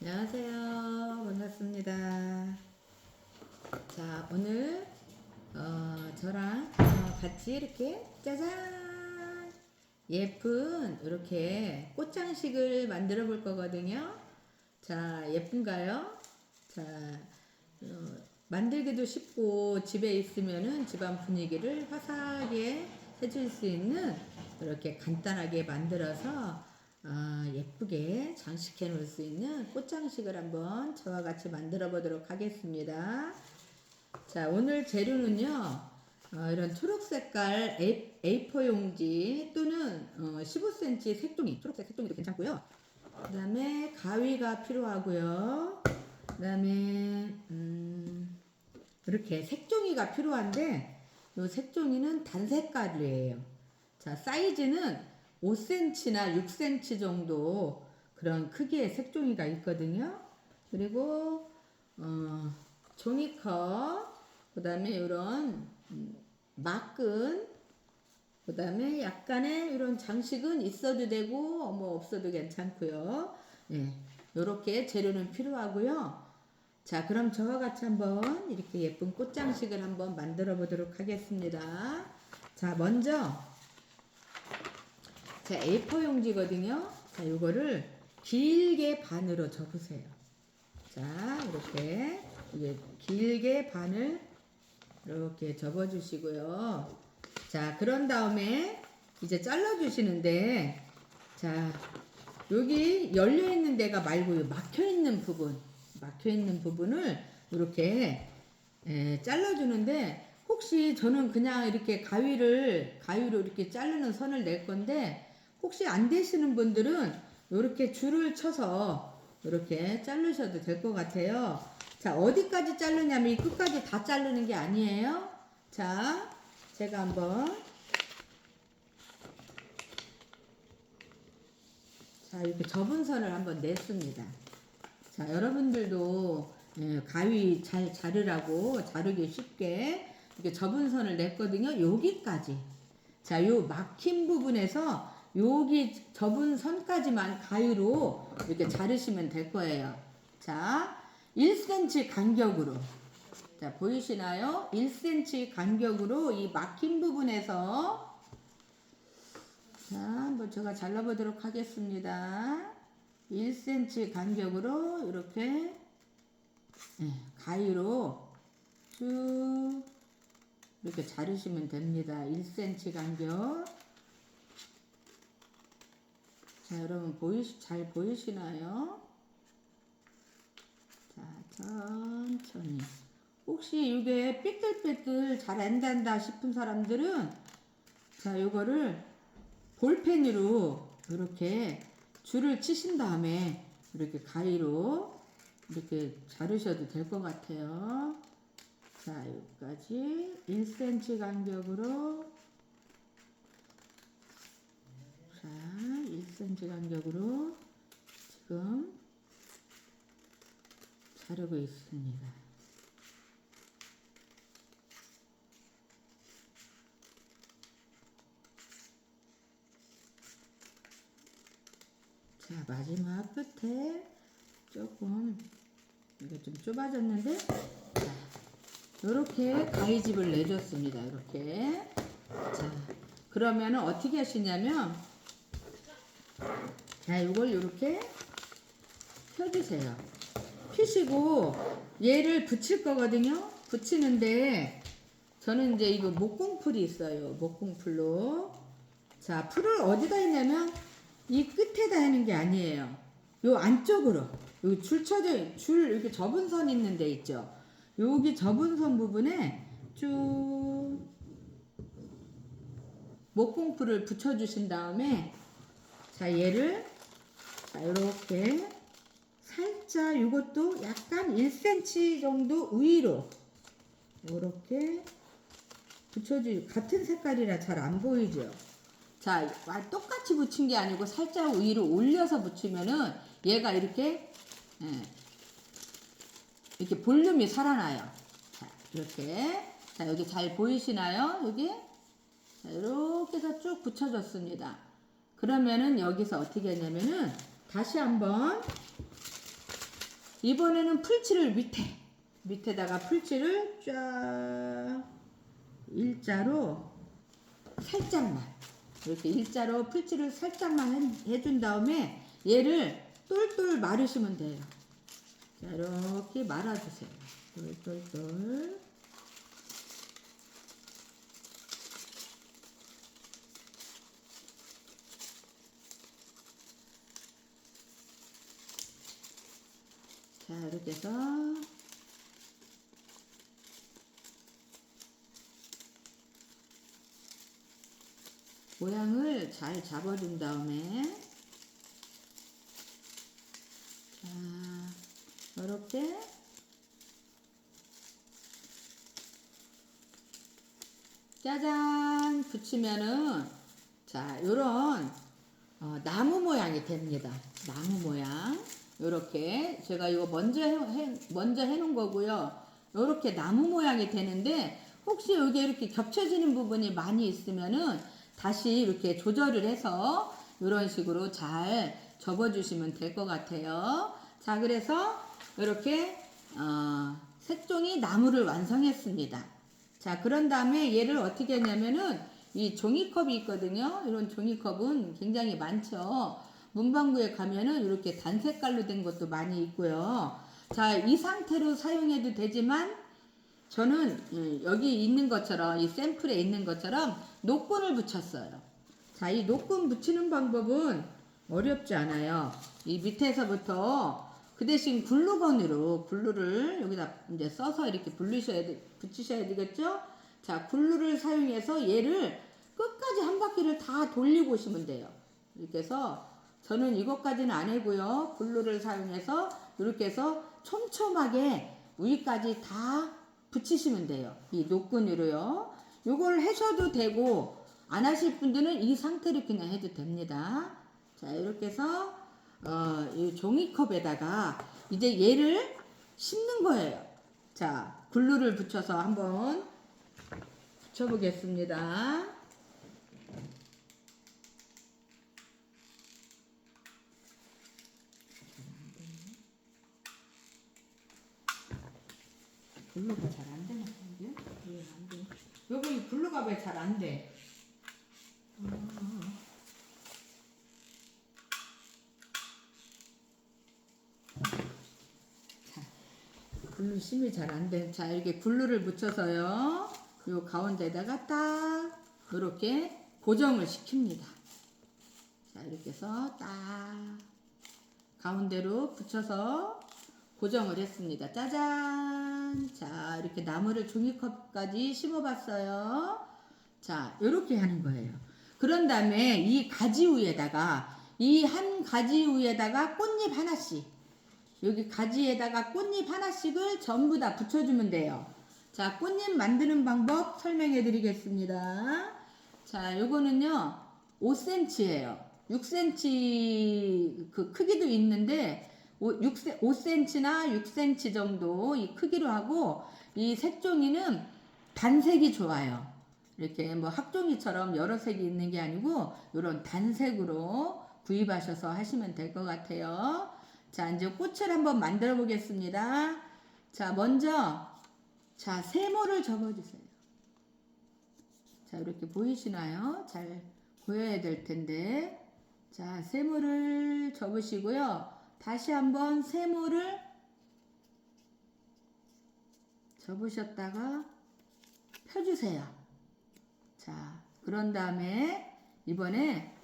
안녕하세요. 반갑습니다. 자, 오늘 저랑 같이 이렇게 짜잔 예쁜 이렇게 꽃장식을 만들어 볼 거거든요. 자, 예쁜가요? 자, 만들기도 쉽고 집에 있으면은 집안 분위기를 화사하게 해줄 수 있는 이렇게 간단하게 만들어서 예쁘게 장식해 놓을 수 있는 꽃장식을 한번 저와 같이 만들어 보도록 하겠습니다. 자, 오늘 재료는요, 이런 초록 색깔 A4 용지 또는 15cm 색종이, 초록색 색종이도 괜찮고요. 그 다음에 가위가 필요하고요. 그 다음에 이렇게 색종이가 필요한데 이 색종이는 단색깔이에요. 자, 사이즈는 5cm나 6cm 정도 그런 크기의 색종이가 있거든요. 그리고 종이컵, 그 다음에 이런 막근, 그 다음에 약간의 이런 장식은 있어도 되고 뭐 없어도 괜찮고요. 예, 이렇게 재료는 필요하고요. 자, 그럼 저와 같이 한번 이렇게 예쁜 꽃장식을 한번 만들어 보도록 하겠습니다. 자, 먼저 자, A4 용지거든요. 자, 이거를 길게 반으로 접으세요. 자, 이렇게 길게 반을 이렇게 접어주시고요. 자, 그런 다음에 이제 잘라주시는데, 자, 여기 열려있는 데가 말고 막혀있는 부분을 이렇게 잘라주는데, 혹시 저는 그냥 이렇게 가위로 이렇게 자르는 선을 낼 건데, 혹시 안 되시는 분들은 이렇게 줄을 쳐서 이렇게 자르셔도 될 것 같아요. 자, 어디까지 자르냐면 이 끝까지 다 자르는 게 아니에요. 자, 제가 한번 자, 이렇게 접은 선을 한번 냈습니다. 자, 여러분들도 가위 잘 자르라고 자르기 쉽게 이렇게 접은 선을 냈거든요. 여기까지. 자, 요 막힌 부분에서 여기 접은 선까지만 가위로 이렇게 자르시면 될 거예요. 자, 1cm 간격으로. 자, 보이시나요? 1cm 간격으로 이 막힌 부분에서 자, 한번 제가 잘라보도록 하겠습니다. 1cm 간격으로 이렇게 가위로 쭉 이렇게 자르시면 됩니다. 1cm 간격. 자, 여러분 잘 보이시나요? 자, 천천히. 혹시 이게 삐뚤삐뚤 잘 안 된다 싶은 사람들은 자, 요거를 볼펜으로 이렇게 줄을 치신 다음에 이렇게 가위로 이렇게 자르셔도 될 것 같아요. 자, 여기까지 1cm 간격으로 자, 1cm 간격으로 지금 자르고 있습니다. 자, 마지막 끝에 조금 이게 좀 좁아졌는데 자, 이렇게 가위집을 내줬습니다. 이렇게. 자, 그러면은 어떻게 하시냐면 자, 이걸 이렇게 펴주세요. 피시고 얘를 붙일 거거든요. 붙이는데 저는 이제 이거 목공풀이 있어요. 목공풀로. 자, 풀을 어디다 했냐면 이 끝에다 하는 게 아니에요. 요 안쪽으로. 여기 줄 이렇게 접은 선 있는 데 있죠. 여기 접은 선 부분에 쭉 목공풀을 붙여주신 다음에 자, 얘를 자, 이렇게 살짝 이것도 약간 1cm 정도 위로 이렇게 같은 색깔이라 잘 안 보이죠. 자, 똑같이 붙인 게 아니고 살짝 위로 올려서 붙이면은 얘가 이렇게 이렇게 볼륨이 살아나요. 자, 이렇게. 자, 여기 잘 보이시나요? 여기? 자, 이렇게 해서 쭉 붙여줬습니다. 그러면은 여기서 어떻게 하냐면은 다시 한번 이번에는 풀칠을 밑에다가 풀칠을 쫙 일자로 살짝만 이렇게 일자로 풀칠을 살짝만 해준 다음에 얘를 똘똘 마르시면 돼요. 자, 이렇게 말아주세요. 똘똘똘. 자, 이렇게 해서 모양을 잘 잡아준 다음에 자, 이렇게 짜잔 붙이면은 자, 요런 나무 모양이 됩니다. 나무 모양. 요렇게 제가 이거 먼저 해놓은 거고요. 요렇게 나무 모양이 되는데 혹시 여기 이렇게 겹쳐지는 부분이 많이 있으면은 다시 이렇게 조절을 해서 이런 식으로 잘 접어주시면 될 것 같아요. 자, 그래서 이렇게 색종이 나무를 완성했습니다. 자, 그런 다음에 얘를 어떻게 하냐면은 이 종이컵이 있거든요. 이런 종이컵은 굉장히 많죠. 문방구에 가면은 이렇게 단색깔로 된 것도 많이 있고요. 자, 이 상태로 사용해도 되지만 저는 여기 있는 것처럼 이 샘플에 있는 것처럼 노끈을 붙였어요. 자, 이 노끈 붙이는 방법은 어렵지 않아요. 이 밑에서부터 그 대신 글루건으로 글루를 여기다 이제 써서 이렇게 붙이셔야 되겠죠? 자, 글루를 사용해서 얘를 끝까지 한 바퀴를 다 돌리고시면 돼요. 이렇게 해서 저는 이것까지는 안 해고요. 글루를 사용해서 이렇게 해서 촘촘하게 위까지 다 붙이시면 돼요. 이 노끈으로요. 요걸 하셔도 되고 안 하실 분들은 이 상태로 그냥 해도 됩니다. 자, 이렇게 해서 이 종이컵에다가 이제 얘를 심는 거예요. 자, 글루를 붙여서 한번 붙여보겠습니다. 글루가 잘 안 되나 본데? 왜 안 돼? 여기 글루가 왜 잘 안 돼? 자, 글루 심이 잘 안 돼. 자, 이렇게 글루를 묻혀서요. 요 가운데다가 딱 이렇게 고정을 시킵니다. 자, 이렇게 해서 딱 가운데로 붙여서 고정을 했습니다. 짜잔! 자, 이렇게 나무를 종이컵까지 심어봤어요. 자, 이렇게 하는 거예요. 그런 다음에 이 가지 위에다가 이 한 가지 위에다가 꽃잎 하나씩 여기 가지에다가 꽃잎 하나씩을 전부 다 붙여주면 돼요. 자, 꽃잎 만드는 방법 설명해 드리겠습니다. 자, 요거는요 5cm예요. 6cm 그 크기도 있는데 5cm나 6cm 정도 이 크기로 하고 이 색종이는 단색이 좋아요. 이렇게 뭐 학종이처럼 여러 색이 있는 게 아니고 이런 단색으로 구입하셔서 하시면 될 것 같아요. 자, 이제 꽃을 한번 만들어 보겠습니다. 자, 먼저 자, 세모를 접어주세요. 자, 이렇게 보이시나요? 잘 보여야 될 텐데. 자, 세모를 접으시고요. 다시 한번 세모를 접으셨다가 펴주세요. 자, 그런 다음에 이번에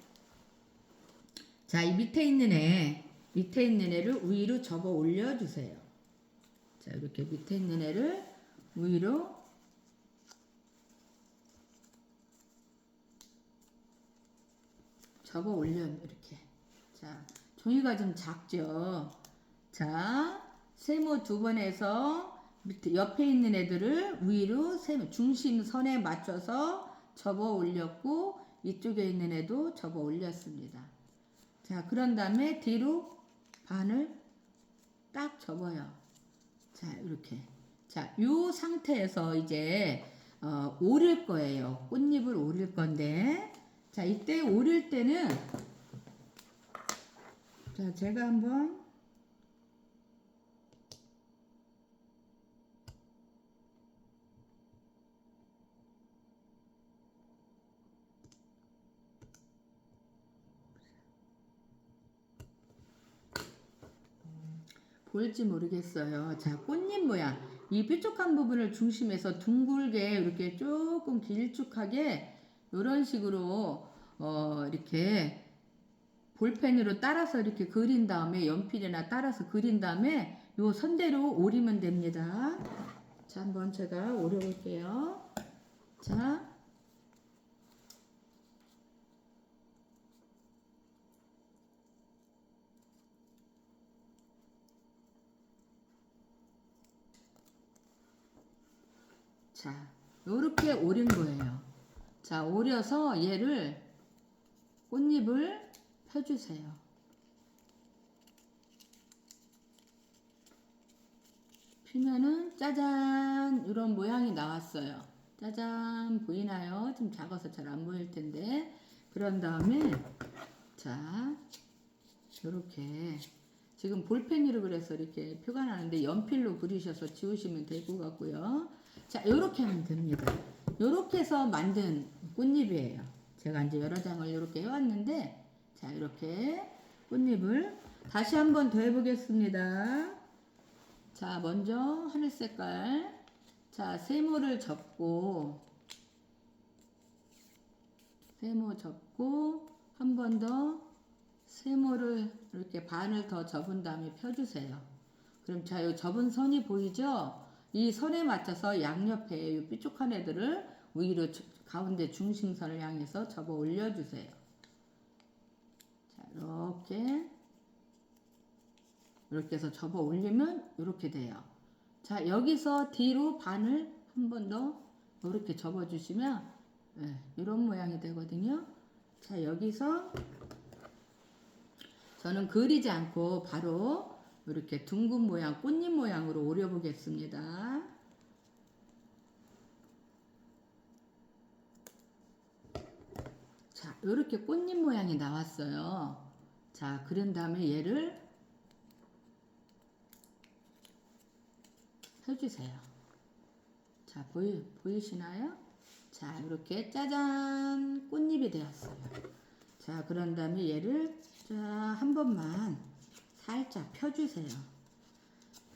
자, 이 밑에 있는 애를 위로 접어 올려주세요. 자, 이렇게 밑에 있는 애를 위로 접어 올려 이렇게. 자, 종이가 좀 작죠. 자, 세모 두 번 해서 밑에 옆에 있는 애들을 위로 세모 중심선에 맞춰서 접어 올렸고 이쪽에 있는 애도 접어 올렸습니다. 자, 그런 다음에 뒤로 반을 딱 접어요. 자, 이렇게. 자, 요 상태에서 이제 오릴 거예요. 꽃잎을 오릴 건데, 자, 이때 오릴 때는 자, 제가 한번 볼지 모르겠어요. 자, 꽃잎 모양. 이 뾰족한 부분을 중심에서 둥글게 이렇게 조금 길쭉하게 이런 식으로 이렇게 볼펜으로 따라서 이렇게 그린 다음에 연필이나 따라서 그린 다음에 요 선대로 오리면 됩니다. 자, 한번 제가 오려볼게요. 자, 자, 요렇게 오린 거예요. 자, 오려서 얘를 꽃잎을 펴주세요. 피면은 짜잔 이런 모양이 나왔어요. 짜잔 보이나요? 좀 작아서 잘 안 보일 텐데 그런 다음에 자 이렇게 지금 볼펜으로 그래서 이렇게 표가 나는데 연필로 그리셔서 지우시면 될 것 같고요. 자 이렇게 하면 됩니다. 이렇게 해서 만든 꽃잎이에요. 제가 이제 여러 장을 이렇게 해왔는데 자 이렇게 꽃잎을 다시 한번 더 해보겠습니다. 자 먼저 하늘 색깔 자 세모를 접고 세모 접고 한 번 더 세모를 이렇게 반을 더 접은 다음에 펴주세요. 그럼 자 요 접은 선이 보이죠? 이 선에 맞춰서 양옆에 이 뾰족한 애들을 위로 가운데 중심선을 향해서 접어 올려주세요. 자 이렇게 해서 접어 올리면 이렇게 돼요. 자 여기서 뒤로 반을 한 번 더 이렇게 접어 주시면 이런 모양이 되거든요. 자 여기서 저는 그리지 않고 바로 이렇게 둥근 모양 꽃잎 모양으로 오려 보겠습니다. 자 이렇게 꽃잎 모양이 나왔어요. 자 그런 다음에 얘를 펴주세요. 자 보이시나요? 자 이렇게 짜잔 꽃잎이 되었어요. 자 그런 다음에 얘를 자 한 번만 살짝 펴주세요.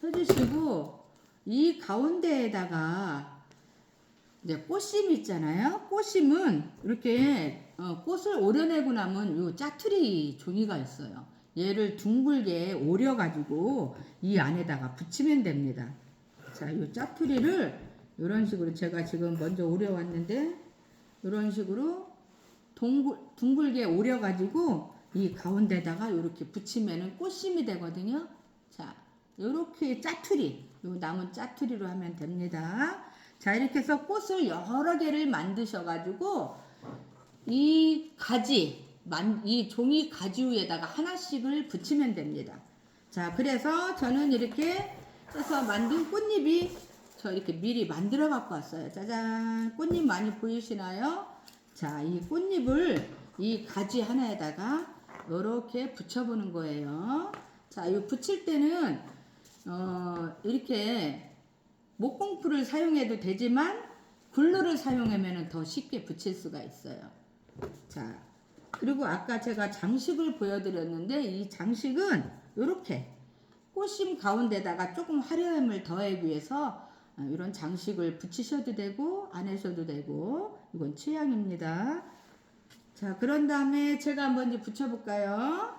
펴주시고 이 가운데에다가 이제 꽃심 있잖아요. 꽃심은 이렇게 꽃을 오려내고 나면 요 짜투리 종이가 있어요. 얘를 둥글게 오려가지고 이 안에다가 붙이면 됩니다. 자, 요 짜투리를 이런 식으로 제가 지금 먼저 오려왔는데 이런 식으로 둥글게 오려가지고 이 가운데다가 이렇게 붙이면은 꽃심이 되거든요. 자, 요렇게 짜투리, 요 남은 짜투리로 하면 됩니다. 자, 이렇게 해서 꽃을 여러 개를 만드셔가지고 이 가지, 이 종이 가지 위에다가 하나씩을 붙이면 됩니다. 자, 그래서 저는 이렇게 해서 만든 꽃잎이 저 이렇게 미리 만들어 갖고 왔어요. 짜잔, 꽃잎 많이 보이시나요? 자, 이 꽃잎을 이 가지 하나에다가 이렇게 붙여보는 거예요. 자, 이 붙일 때는 이렇게 목공풀을 사용해도 되지만 글루를 사용하면 더 쉽게 붙일 수가 있어요. 자, 그리고 아까 제가 장식을 보여드렸는데 이 장식은 이렇게 꽃심 가운데다가 조금 화려함을 더하기 위해서 이런 장식을 붙이셔도 되고 안 하셔도 되고 이건 취향입니다. 자 그런 다음에 제가 한번 이제 붙여볼까요?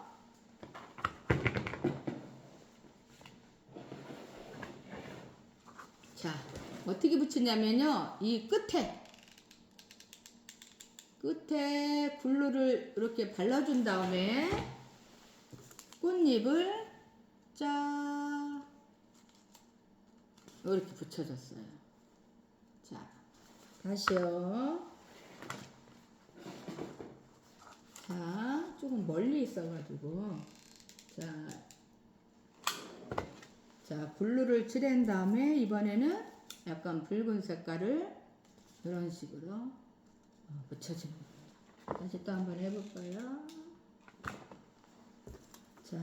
자 어떻게 붙이냐면요 이 끝에 글루를 이렇게 발라준 다음에 꽃잎을 쫙 이렇게 붙여줬어요. 자 다시요. 자 조금 멀리 있어가지고 자 블루를 칠한 다음에 이번에는 약간 붉은 색깔을 이런 식으로 붙여주는 거예요. 다시 또 한번 해볼까요? 자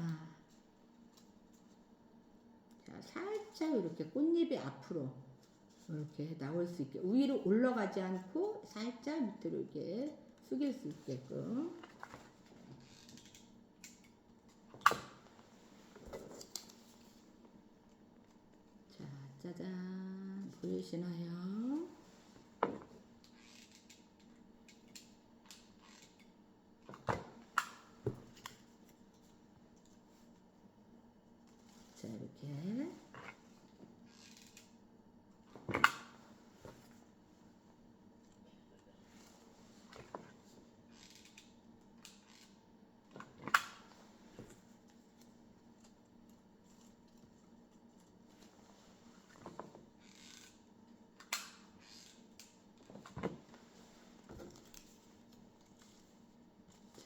살짝 이렇게 꽃잎이 앞으로 이렇게 나올 수 있게 위로 올라가지 않고 살짝 밑으로 이렇게 숙일 수 있게끔 보이시나요? 자, 이렇게.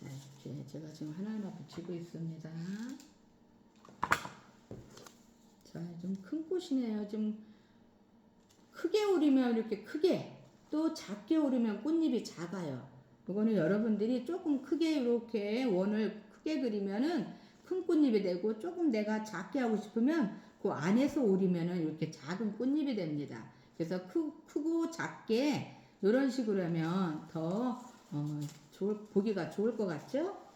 자, 이렇게 제가 지금 하나하나 붙이고 있습니다. 자, 좀 큰 꽃이네요. 좀 크게 오리면 이렇게 크게, 또 작게 오리면 꽃잎이 작아요. 이거는 여러분들이 조금 크게 이렇게 원을 크게 그리면은 큰 꽃잎이 되고, 조금 내가 작게 하고 싶으면 그 안에서 오리면은 이렇게 작은 꽃잎이 됩니다. 그래서 크고 작게 이런 식으로 하면 더 보기가 좋을 것 같죠?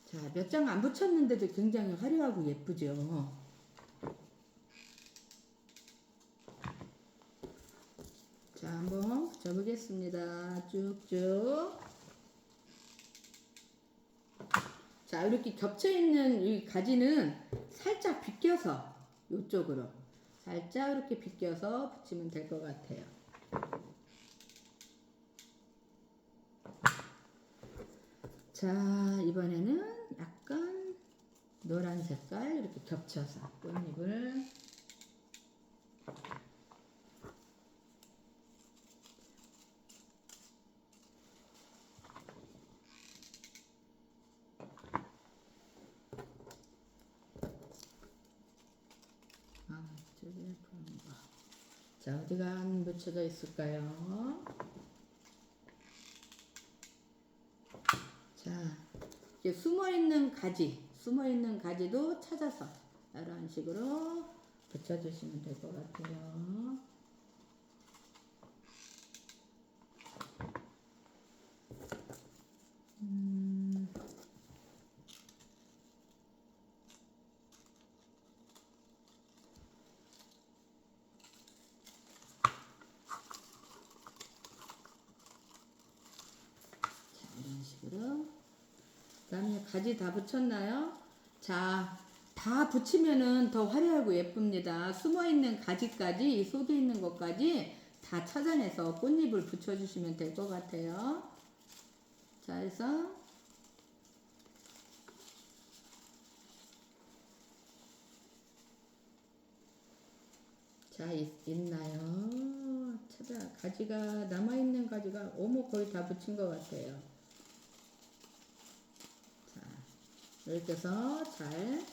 자, 몇 장 안 붙였는데도 굉장히 화려하고 예쁘죠? 자, 한번 붙여보겠습니다. 쭉쭉. 자, 이렇게 겹쳐있는 이 가지는 살짝 비껴서 이쪽으로 살짝 이렇게 비껴서 붙이면 될 것 같아요. 자, 이번에는 약간 노란 색깔 이렇게 겹쳐서 꽃잎을 이쪽에 그런 거. 자, 어디가 안 붙여져 있을까요? 자, 이렇게 숨어있는 가지도 찾아서 이런 식으로 붙여주시면 될 것 같아요. 자, 이런 식으로. 그 다음에 가지 다 붙였나요? 자, 다 붙이면은 더 화려하고 예쁩니다. 숨어있는 가지까지, 이 속에 있는 것까지 다 찾아내서 꽃잎을 붙여주시면 될 것 같아요. 자, 해서 자, 있나요? 찾아, 가지가, 남아있는 가지가, 어머, 거의 다 붙인 것 같아요. 자, 이렇게 해서 잘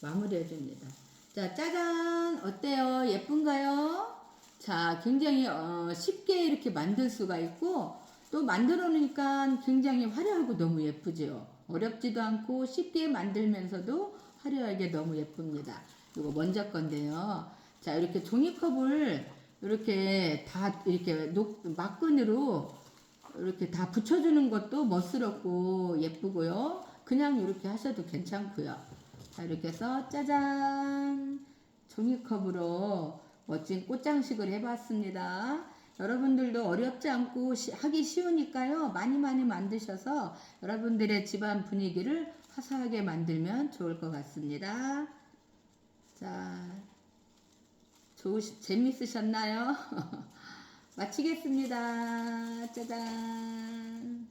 마무리 해줍니다. 자, 짜잔! 어때요? 예쁜가요? 자, 굉장히 쉽게 이렇게 만들 수가 있고, 또 만들어 놓으니까 굉장히 화려하고 너무 예쁘죠. 어렵지도 않고 쉽게 만들면서도 화려하게 너무 예쁩니다. 이거 먼저 건데요. 자, 이렇게 종이컵을 이렇게 다 이렇게 막근으로 이렇게 다 붙여주는 것도 멋스럽고 예쁘고요. 그냥 이렇게 하셔도 괜찮고요. 자, 이렇게 해서 짜잔! 종이컵으로 멋진 꽃장식을 해봤습니다. 여러분들도 어렵지 않고 하기 쉬우니까요. 많이 만드셔서 여러분들의 집안 분위기를 화사하게 만들면 좋을 것 같습니다. 자, 재밌으셨나요? 마치겠습니다. 짜잔!